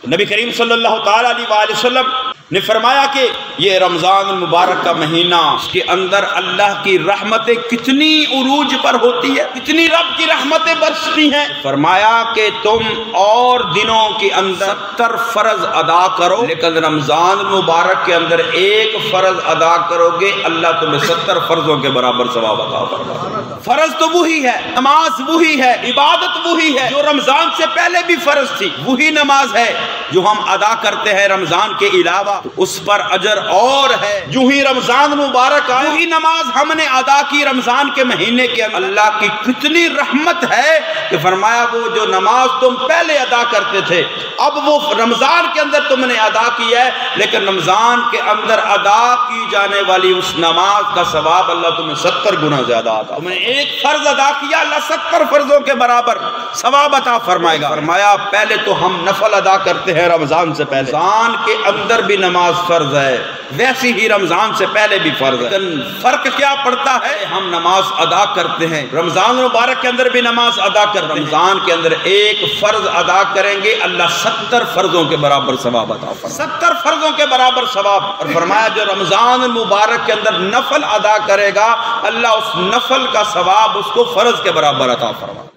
نبی کریم صلی اللہ تعالی علیہ وآلہ وسلم نے فرمایا کہ یہ رمضان المبارک کا مہینہ، اس کے اندر اللہ کی رحمتیں کتنی عروج پر ہوتی ہے، کتنی رب کی رحمتیں برستی ہیں۔ فرمایا کہ تم اور دنوں کے اندر 70 فرض ادا کرو، لیکن رمضان المبارک کے اندر ایک فرض ادا کرو گے، اللہ تمہیں 70 فرضوں کے برابر ثواب عطا فرمائے۔ فرض تو وہی ہے، نماز وہی ہے، عبادت وہی ہے جو رمضان سے پہلے بھی فرض تھی، وہی نماز ہے جو ہم ادا کرتے ہیں رمضان کے علاوہ، اس پر اجر اور ہے۔ جو ہی رمضان مبارک آئے وہی نماز ہم نے ادا کی رمضان کے مہینے کے اندر، اللہ کی کتنی رحمت ہے کہ فرمایا وہ جو نماز تم پہلے ادا کرتے تھے اب وہ رمضان کے اندر تم نے ادا کی ہے، لیکن رمضان کے اندر ادا کی جانے والی اس نماز کا ثواب اللہ تمہیں 70 گنا زیادہ عطا، تم نے ایک فرض ادا کیا اللہ 70 فرضوں کے برابر ثواب عطا فرمائے گا۔ فرمایا پہلے تو ہم نفل ادا کرتے ہیں رمضان سے پہلے، رمضان کے اندر بھی نماز فرض ہے، ویسی ہی رمضان سے پہلے بھی فرض ہے، لیکن فرق کیا پڑتا ہے، ہم نماز ادا کرتے ہیں رمضان مبارک کے اندر بھی نماز ادا کرتے ہیں، رمضان کے اندر ایک فرض ادا کریں گے اللہ 70 فرضوں کے برابر ثواب عطا فرمائے، 70 فرضوں کے برابر ثواب۔ اور فرمایا جو رمضان مبارک کے اندر نفل ادا کرے گا اللہ اس نفل کا ثواب اس کو فرض کے برابر عطا فرمائے۔